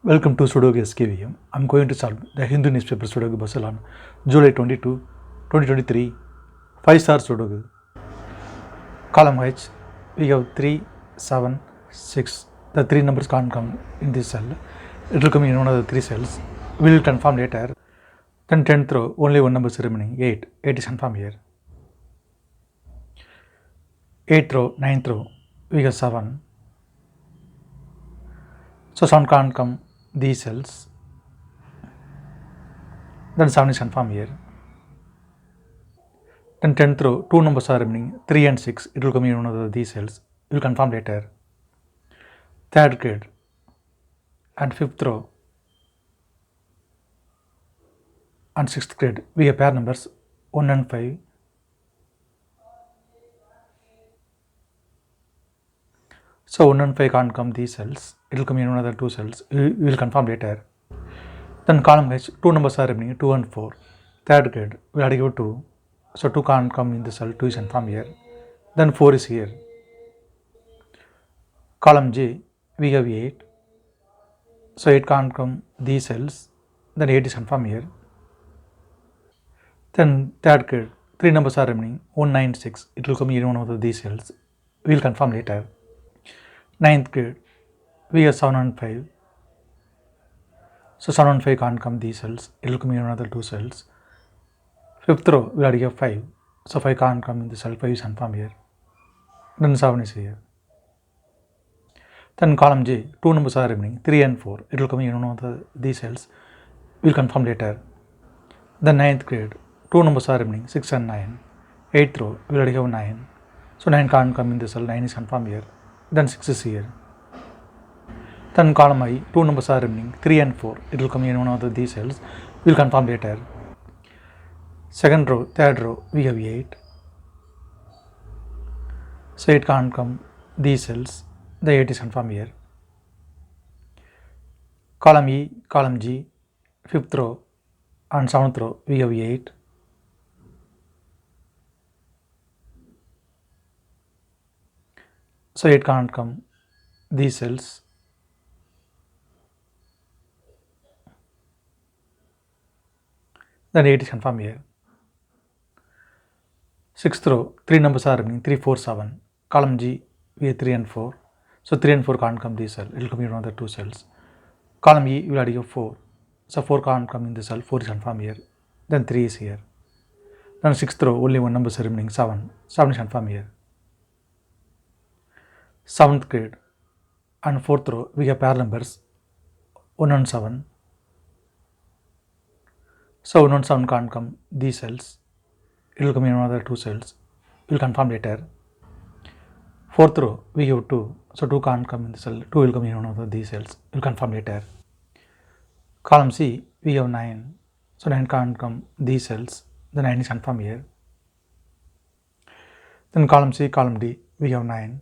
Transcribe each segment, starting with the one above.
Welcome to Sudoku SkVm. I'm going to solve the Hindu newspaper Sudoku puzzle on July 22, 2023, 5-star Sudoku. Column H, we have 3, 7, 6. The three numbers can't come in this cell. It will come in one of the three cells. We will confirm later. Then 10th row, only one number is remaining, 8. 8 is confirmed here. 8th row, 9th row, we have 7. So 7 can't come these cells. Then 7 is confirmed here. Then 10th row, two numbers are remaining, 3 and 6. It will come in one of these cells. We will confirm later. 3rd grade and 5th row and 6th grade, we have pair numbers 1 and 5. So 1 and 5 can't come these cells. It will come in another two cells. We will confirm later. Then column H, two numbers are remaining, 2 and 4. 3rd grade, we already give 2. So 2 can't come in the cell, 2 is confirmed here. Then 4 is here. Column J, we have 8. So 8 can't come these cells. Then 8 is confirmed here. Then 3rd grade, 3 numbers are remaining, 1, 9, 6. It will come in one of these cells. We will confirm later. 9th grade, we have 7 and 5. So 7 and 5 can't come these cells. It will come in another two cells. 5th row, we already have 5. So 5 can't come in the cell, 5 is confirmed here. Then 7 is here. Then column J, two numbers are remaining, 3 and 4. It will come in one of these cells. We will confirm later. Then 9th grade, two numbers are remaining, 6 and 9. 8th row, we already have 9. So 9 can't come in the cell, 9 is confirmed here. Then 6 is here. Then column I, two numbers are remaining, 3 and 4. It will come in one of these cells. We will confirm later. 2nd row, 3rd row, we have 8. So 8 can't come these cells. The 8 is confirmed here. Column E, column G, 5th row and 7th row, we have 8. So 8 can't come these cells. Then 8 is confirmed here. 6th row, 3 numbers are remaining, 3, 4, 7. Column G, we have 3 and 4. So 3 and 4 can't come these cells. It will come in another two cells. Column E, we already have 4. So 4 can't come in the cell, 4 is confirmed here. Then 3 is here. Then 6th row, only one number is remaining, 7. 7 is confirmed here. 7th grade and 4th row, we have pair numbers 1 and 7. So 1 and 7 can't come these cells. It will come in another two cells. We will confirm later. 4th row, we have 2. So 2 can't come in the cell. 2 will come in one of these cells. We will confirm later. Column C, we have 9. So 9 can't come these cells. The 9 is confirmed here. Then column C, column D, we have 9.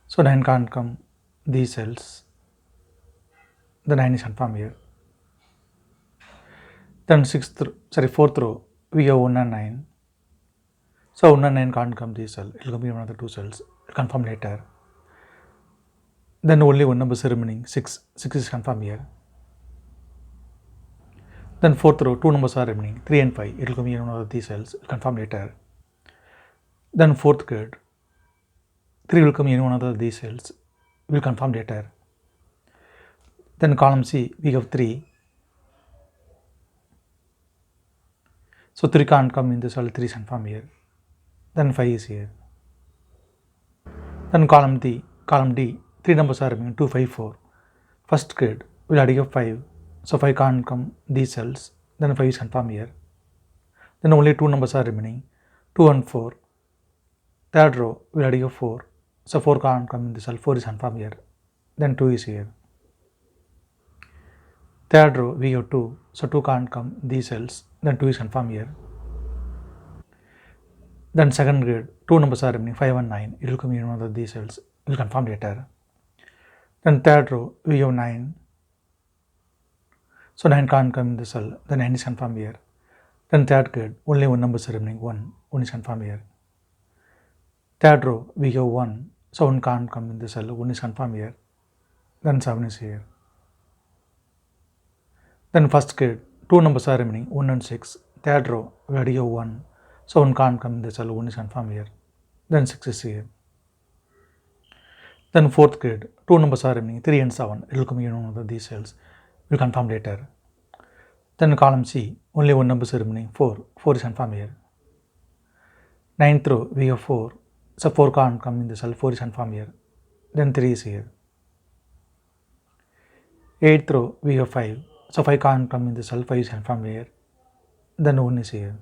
So 9 can't come these cells. The 9 is confirmed here. Then 4th row, we have 1 and 9. So 1 and 9 can't come these cells. It will come in one of the two cells. We'll confirm later. Then only one number is remaining, 6. 6 is confirmed here. Then 4th row, two numbers are remaining, 3 and 5. It will come in one of these cells. We'll confirm later. Then 4th grade, 3 will come in one of these cells. We'll confirm later. Then column C, we have 3. So 3 can't come in the cell, 3 is confirmed here. Then 5 is here. Then column D, 3 numbers are remaining, 2, 5, 4. 1st grade, we'll already have 5. So 5 can't come these cells. Then 5 is confirmed here. Then only 2 numbers are remaining, 2 and 4. 3rd row, we'll already have 4. So 4 can't come in the cell, 4 is confirmed here. Then 2 is here. 3rd row, we have 2. So 2 can't come these cells. Then 2 is confirmed here. Then 2nd grade, 2 numbers are remaining, 5 and 9. It will come in one of these cells. We will confirm later. Then 3rd row, we have 9. So 9 can't come in the cell. The 9 is confirmed here. Then 3rd grade, only one number is remaining, 1. 1 is confirmed here. 3rd row, we have 1. So 1 can't come in the cell. 1 is confirmed here. then 7 is here. Then first grid, 2 numbers are remaining, 1 and 6. Third row, we already have 1. So 1 can't come in the cell, 1 is confirmed here. Then 6 is here. Then fourth grid, 2 numbers are remaining, 3 and 7. It will come in one of these cells. We will confirm later. Then column C, only 1 number is remaining, 4. 4 is confirmed here. Ninth row, we have 4. So 4 can't come in the cell, 4 is confirmed here. Then 3 is here. 8th row, we have 5. So 5 can't come in the cell, 5 is confirmed here. Then 1 is here.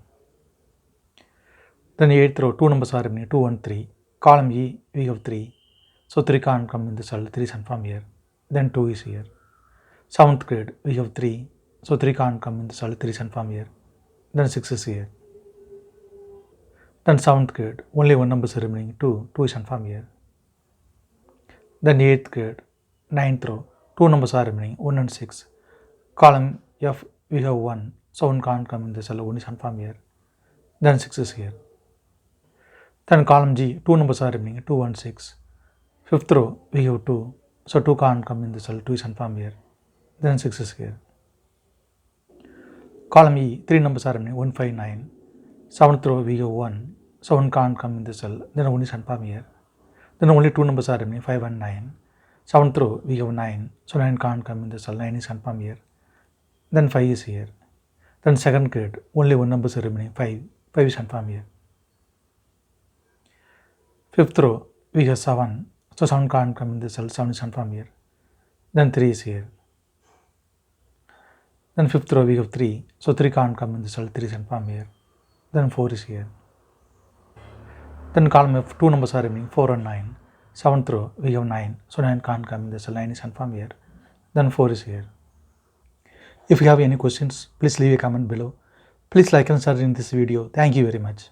Then 8th row, 2 numbers are remaining, 2 and 3. Column E, we have 3. So 3 can't come in the cell, 3 is confirmed here. Then 2 is here. 7th grid, we have 3. So 3 can't come in the cell, 3 is confirmed here. Then 6 is here. Then 7th grid, only 1 number is remaining, 2. 2 is confirmed here. Then 8th grid, 9th row, 2 numbers are remaining, 1 and 6. Column F, we have 1. So 1 can't come in the cell, 1 is confirmed here. Then 6 is here. Then column G, 2 numbers are remaining, 2 and 6. 5th row, we have 2. So 2 can't come in the cell, 2 is confirmed here. Then 6 is here. Column E, 3 numbers are remaining, 1, 5, 9. 7th row, we have 1. So 1 can't come in the cell, then 1 is confirmed here. Then only 2 numbers are remaining, 5 and 9. 7th row, we have 9. So 9 can't come in the cell, 9 is confirmed here. Then 5 is here. Then second grid, only 1 number is remaining, 5. 5 is confirmed here. 5th row, we have 7. So 7 can't come in the cell, 7 is confirmed here. Then 3 is here. Then 5th row, we have 3. So 3 can't come in the cell, 3 is confirmed here. Then 4 is here. Then column F, 2 numbers are remaining, 4 and 9. 7th row, we have 9. So 9 can't come in the cell, 9 is confirmed here. Then 4 is here. If you have any questions, please leave a comment below. Please like and share in this video. Thank you very much.